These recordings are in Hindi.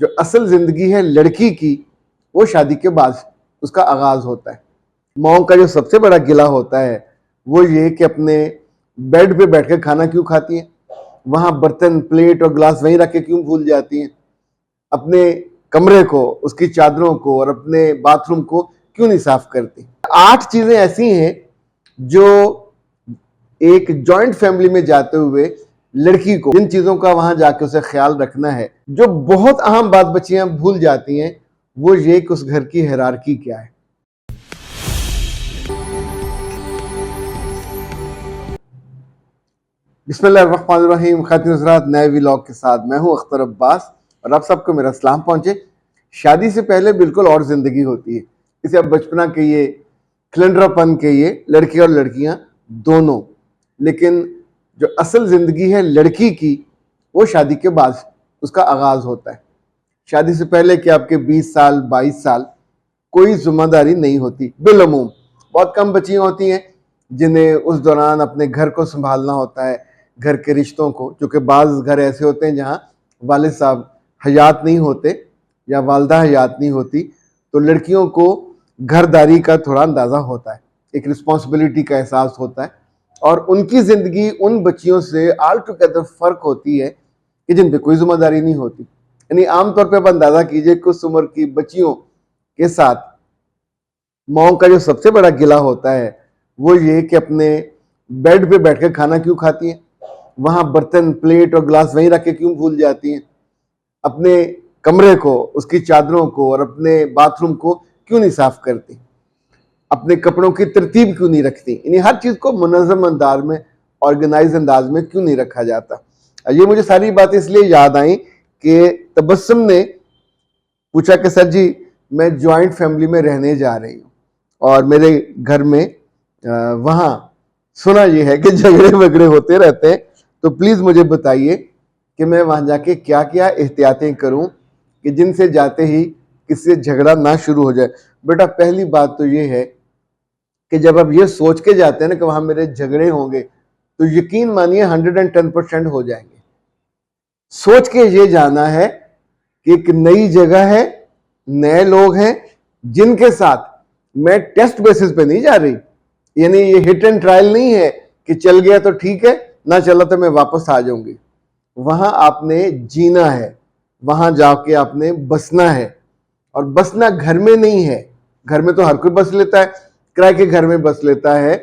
जो असल जिंदगी है लड़की की, वो शादी के बाद उसका आगाज होता है। माओ का जो सबसे बड़ा गिला होता है वो ये कि अपने बेड पे बैठकर खाना क्यों खाती हैं, वहां बर्तन प्लेट और ग्लास वहीं रख के क्यों भूल जाती हैं, अपने कमरे को, उसकी चादरों को और अपने बाथरूम को क्यों नहीं साफ करती। 8 चीजें ऐसी हैं जो एक जॉइंट फैमिली में जाते हुए लड़की को, जिन चीजों का वहां जाके उसे ख्याल रखना है, जो बहुत अहम बात बच्चियां भूल जाती हैं, वो ये कि उस घर की हायरार्की क्या है। बिस्मिल्लाहिर्रहमानिर्रहीम। खातिन हज़रात, नए व्लॉग के साथ मैं हूं अख्तर अब्बास और आप सबको मेरा सलाम पहुंचे। शादी से पहले बिल्कुल और जिंदगी होती है, इसे आप बचपना कहिए, खिलंड्रापन कहिए, लड़के और लड़कियां दोनों। लेकिन जो असल जिंदगी है लड़की की, वो शादी के बाद उसका आगाज होता है। शादी से पहले कि आपके 20 साल 22 साल कोई जिम्मेदारी नहीं होती। बिलअमूम बहुत कम बच्चियां होती हैं जिन्हें उस दौरान अपने घर को संभालना होता है, घर के रिश्तों को, क्योंकि बाज़ घर ऐसे होते हैं जहाँ वालिद साहब हयात नहीं होते या वालदा हयात नहीं होती, तो लड़कियों को घरदारी का थोड़ा अंदाज़ा होता है, एक रिस्पॉन्सिबिलिटी का एहसास होता है, और उनकी ज़िंदगी उन बच्चियों से आल टुगेदर फ़र्क होती है कि जिन पे कोई जिम्मेदारी नहीं होती। यानी आमतौर पर आप अंदाज़ा कीजिए कि उस उम्र की बच्चियों के साथ माओ का जो सबसे बड़ा गिला होता है वो ये कि अपने बेड पे बैठकर खाना क्यों खाती हैं, वहां बर्तन प्लेट और ग्लास वहीं रख के क्यों भूल जाती हैं, अपने कमरे को, उसकी चादरों को और अपने बाथरूम को क्यों नहीं साफ करती, अपने कपड़ों की तरतीब क्यों नहीं रखती, यानी हर चीज को मुनज़्ज़म अंदाज में, ऑर्गेनाइज अंदाज में क्यों नहीं रखा जाता। ये मुझे सारी बातें इसलिए याद आई कि तबस्सुम ने पूछा कि सर जी, मैं जॉइंट फैमिली में रहने जा रही हूँ और मेरे घर में वहाँ सुना ये है कि झगड़े वगड़े होते रहते हैं, तो प्लीज़ मुझे बताइए कि मैं वहाँ जाके क्या क्या एहतियातें करूँ कि जिनसे जाते ही किसी से झगड़ा ना शुरू हो जाए। बेटा, पहली बात तो ये है कि जब आप ये सोच के जाते हैं ना कि वहाँ मेरे झगड़े होंगे, तो यकीन मानिए 110% हो जाएंगे। सोच के ये जाना है कि एक नई जगह है, नए लोग हैं जिनके साथ मैं टेस्ट बेसिस पे नहीं जा रही, यानी ये हिट एंड ट्रायल नहीं है कि चल गया तो ठीक है, ना चला तो मैं वापस आ जाऊंगी। वहां आपने जीना है, वहां जाके आपने बसना है, और बसना घर में नहीं है। घर में तो हर कोई बस लेता है, किराए के घर में बस लेता है,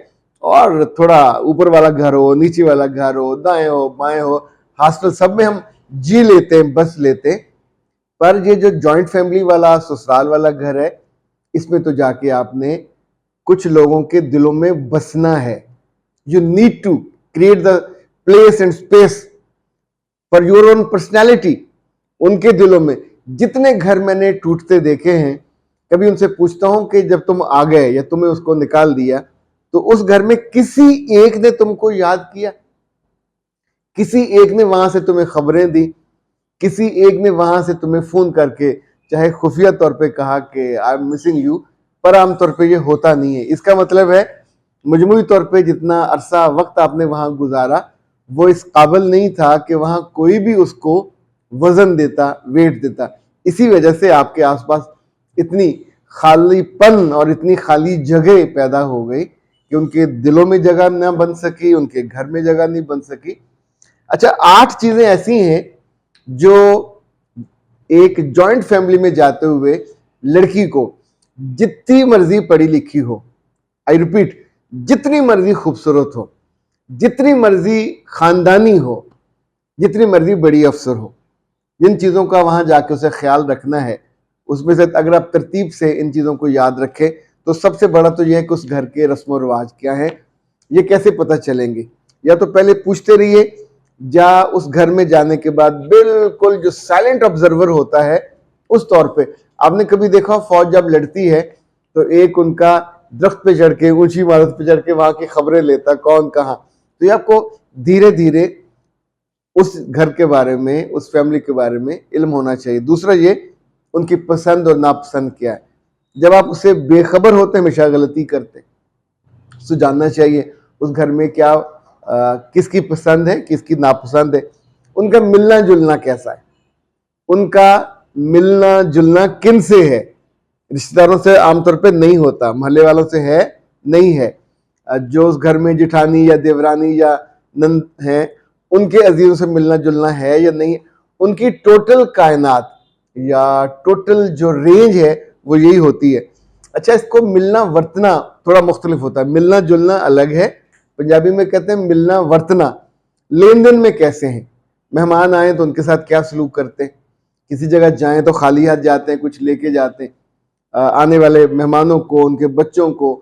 और थोड़ा ऊपर वाला घर हो, नीचे वाला घर हो, दाएं हो बाएं हो, हॉस्टल, सब में हम जी लेते हैं, बस लेते हैं। पर ये जो जॉइंट फैमिली वाला ससुराल वाला घर है, इसमें तो जाके आपने कुछ लोगों के दिलों में बसना है। You need to create the place and space for your own personality. उनके दिलों में जितने घर मैंने टूटते देखे हैं, कभी उनसे पूछता हूं कि जब तुम आ गए या तुम्हें उसको निकाल दिया, तो उस घर में किसी एक ने तुमको याद किया, किसी एक ने वहां से तुम्हें खबरें दी, किसी एक ने वहां से तुम्हें फोन करके चाहे खुफिया तौर पे कहा कि आई एम मिसिंग यू। पर आमतौर पे ये होता नहीं है। इसका मतलब है मजमूई तौर पे जितना अरसा वक्त आपने वहां गुजारा, वो इस काबिल नहीं था कि वहां कोई भी उसको वजन देता, वेट देता। इसी वजह से आपके आसपास इतनी खालीपन और इतनी खाली जगह पैदा हो गई कि उनके दिलों में जगह ना बन सकी, उनके घर में जगह नहीं बन सकी। अच्छा, 8 चीजें ऐसी हैं जो एक जॉइंट फैमिली में जाते हुए लड़की को, जितनी मर्जी पढ़ी लिखी हो, आई रिपीट, जितनी मर्जी खूबसूरत हो, जितनी मर्जी खानदानी हो, जितनी मर्जी बड़ी अफसर हो, जिन चीजों का वहां जाके उसे ख्याल रखना है, उसमें से अगर आप तरतीब से इन चीजों को याद रखें, तो सबसे बड़ा तो यह है कि उस घर के रस्म रिवाज क्या है, ये कैसे पता चलेंगे। या तो पहले पूछते रहिए, या उस घर में जाने के बाद बिल्कुल जो साइलेंट ऑब्जर्वर होता है उस तौर पे। आपने कभी देखा फौज जब लड़ती है तो एक उनका दरख्त पे चढ़ के, ऊंची इमारत पे चढ़ के वहां की खबरें लेता, कौन कहाँ। तो ये आपको धीरे धीरे उस घर के बारे में, उस फैमिली के बारे में इल्म होना चाहिए। दूसरा ये, उनकी पसंद और नापसंद क्या है। जब आप उससे बेखबर होते हैं, हमेशा गलती करते हैं, उसको जानना चाहिए उस घर में क्या किसकी पसंद है, किसकी नापसंद है, उनका मिलना जुलना कैसा है, उनका मिलना जुलना किन से है, रिश्तेदारों से आमतौर पे नहीं होता, मोहल्ले वालों से है नहीं है। जो उस घर में जिठानी या देवरानी या नंद है उनके अजीजों से मिलना जुलना है या नहीं, उनकी टोटल कायनात या टोटल जो रेंज है वो यही होती है। अच्छा, इसको मिलना वर्तना थोड़ा मुख्तलिफ होता है। मिलना जुलना अलग है, पंजाबी में कहते हैं मिलना वर्तना। लेन देन में कैसे हैं, मेहमान आए तो उनके साथ क्या सलूक करते हैं, किसी जगह जाएं तो खाली हाथ जाते हैं, कुछ लेके जाते हैं, आने वाले मेहमानों को, उनके बच्चों को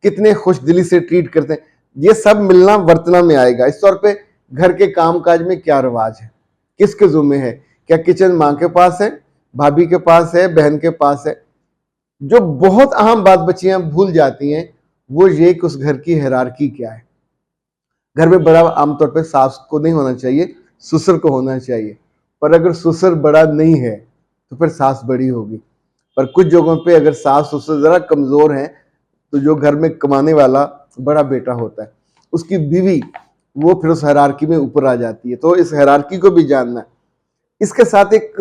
कितने खुश दिली से ट्रीट करते हैं, ये सब मिलना वर्तना में आएगा। इस तौर पे घर के काम काज में क्या रिवाज है, किसके जुम्मे है, क्या किचन माँ के पास है, भाभी के पास है, बहन के पास है। जो बहुत अहम बात बच्चियां भूल जाती हैं वो ये कि उस घर की हायरार्की क्या है। घर में बड़ा आमतौर पे सास को नहीं होना चाहिए, ससुर को होना चाहिए, पर अगर ससुर बड़ा नहीं है तो फिर सास बड़ी होगी। पर कुछ जगहों पे अगर सास ससुर जरा कमजोर हैं तो जो घर में कमाने वाला बड़ा बेटा होता है उसकी बीवी वो फिर उस हायरार्की में ऊपर आ जाती है। तो इस हायरार्की को भी जानना है। इसके साथ एक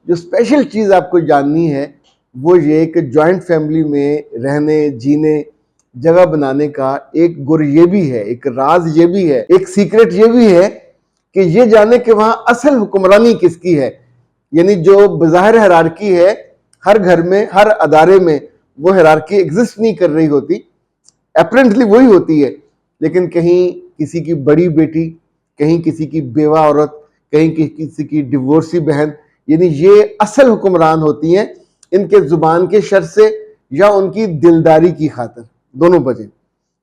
जो स्पेशल चीज आपको जाननी है वो ये कि जॉइंट फैमिली में रहने जीने जगह बनाने का एक गुर ये भी है, एक राज ये भी है, एक सीक्रेट ये भी है कि ये जाने कि वहां असल हुक्मरानी किसकी है। यानी जो बज़ाहिर हायरार्की है हर घर में हर अदारे में वो हायरार्की एग्जिस्ट नहीं कर रही होती, अपरेंटली वही होती है, लेकिन कहीं किसी की बड़ी बेटी, कहीं किसी की बेवा औरत, कहीं किसी की डिवोर्सी बहन, यानी ये असल हुक्मरान होती हैं इनके जुबान के शर से या उनकी दिलदारी की खातिर, दोनों वजह।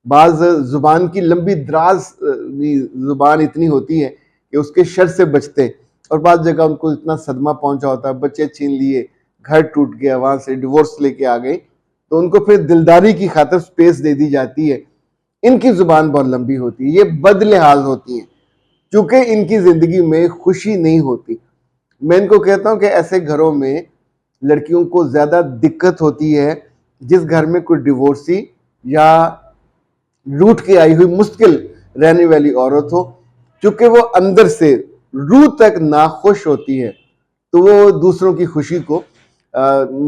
बाज जुबान की लंबी दराज जुबान इतनी होती है कि उसके शर से बचते हैं, और बाद जगह उनको इतना सदमा पहुंचा होता है, बच्चे छीन लिए, घर टूट गया, वहां से डिवोर्स लेके आ गई, तो उनको फिर दिलदारी की खातिर स्पेस दे दी जाती है। इनकी जुबान बहुत लंबी होती है, ये बदलिहाज होती हैं क्योंकि इनकी जिंदगी में खुशी नहीं होती। मैं इनको कहता हूं कि ऐसे घरों में लड़कियों को ज्यादा दिक्कत होती है जिस घर में कोई डिवोर्सी या रूठ के आई हुई मुश्किल रहने वाली औरत हो, क्योंकि वो अंदर से रूह तक नाखुश होती है। तो वो दूसरों की खुशी को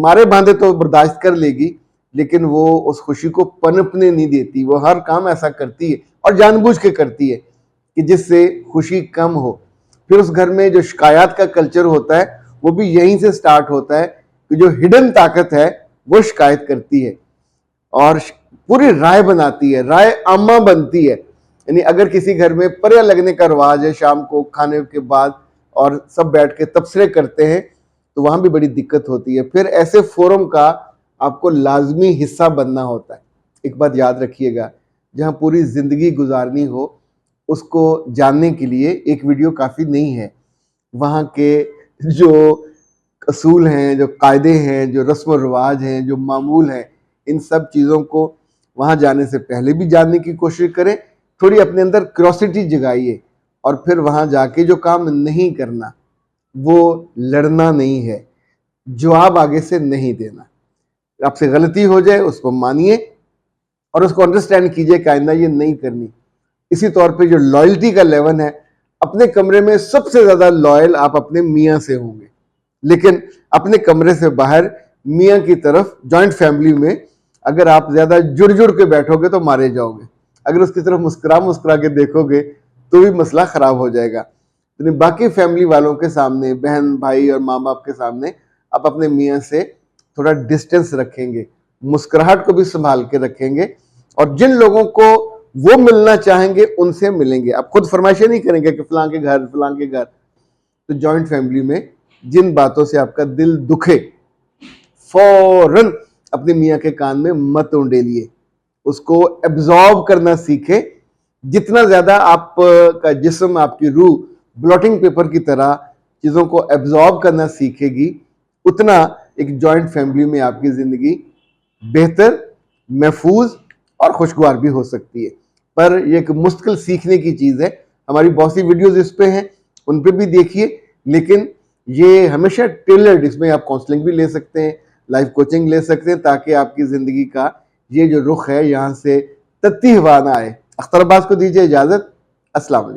मारे बांधे तो बर्दाश्त कर लेगी, लेकिन वो उस खुशी को पनपने नहीं देती। वो हर काम ऐसा करती है और जानबूझ के करती है कि जिससे खुशी कम हो। फिर उस घर में जो शिकायत का कल्चर होता है वो भी यहीं से स्टार्ट होता है कि जो हिडन ताकत है वो शिकायत करती है और पूरी राय बनाती है, राय आमा बनती है। यानी अगर किसी घर में पर्या लगने का रिवाज है शाम को खाने के बाद और सब बैठ के तबसरे करते हैं तो वहां भी बड़ी दिक्कत होती है। फिर ऐसे फोरम का आपको लाजमी हिस्सा बनना होता है। एक बात याद रखिएगा, जहां पूरी जिंदगी गुजारनी हो उसको जानने के लिए एक वीडियो काफी नहीं है। वहां के जो असूल हैं, जो कायदे हैं, जो रस्म रिवाज हैं, जो मामूल हैं, इन सब चीज़ों को वहाँ जाने से पहले भी जानने की कोशिश करें। थोड़ी अपने अंदर क्यूरियोसिटी जगाइए और फिर वहाँ जाके जो काम नहीं करना वो लड़ना नहीं है, जवाब आगे से नहीं देना। आपसे गलती हो जाए उसको मानिए और उसको अंडरस्टैंड कीजिए कि आइंदा ये नहीं करनी। इसी तौर पे जो लॉयल्टी का लेवल है, अपने कमरे में सबसे ज्यादा लॉयल आप अपने मियाँ से होंगे, लेकिन अपने कमरे से बाहर मियाँ की तरफ जॉइंट फैमिली में अगर आप ज्यादा जुड़ जुड़ के बैठोगे तो मारे जाओगे। अगर उसकी तरफ मुस्कुरा मुस्कुरा के देखोगे तो भी मसला खराब हो जाएगा। तो बाकी फैमिली वालों के सामने, बहन भाई और माँ बाप के सामने आप अपने मियाँ से थोड़ा डिस्टेंस रखेंगे, मुस्कुराहट को भी संभाल के रखेंगे और जिन लोगों को वो मिलना चाहेंगे उनसे मिलेंगे। आप खुद फरमाइशें नहीं करेंगे कि फलां के घर फलां के घर। तो जॉइंट फैमिली में जिन बातों से आपका दिल दुखे फौरन अपने मियाँ के कान में मत उंडेलिए, उसको एब्जॉर्ब करना सीखे। जितना ज्यादा आपका जिस्म, आपकी रूह ब्लॉटिंग पेपर की तरह चीजों को एब्जॉर्ब करना सीखेगी, उतना एक जॉइंट फैमिली में आपकी जिंदगी बेहतर, महफूज और खुशगवार भी हो सकती है। पर यह एक मुश्किल सीखने की चीज है। हमारी बहुत सी वीडियोस इस पे हैं, उन पे भी देखिए, लेकिन ये हमेशा टेलर्ड, इसमें आप काउंसलिंग भी ले सकते हैं, लाइफ कोचिंग ले सकते हैं, ताकि आपकी जिंदगी का ये जो रुख है यहाँ से तत्ती हवा ना आए। अख्तर अब्बास को दीजिए इजाजत। अस्सलाम वालेकुम।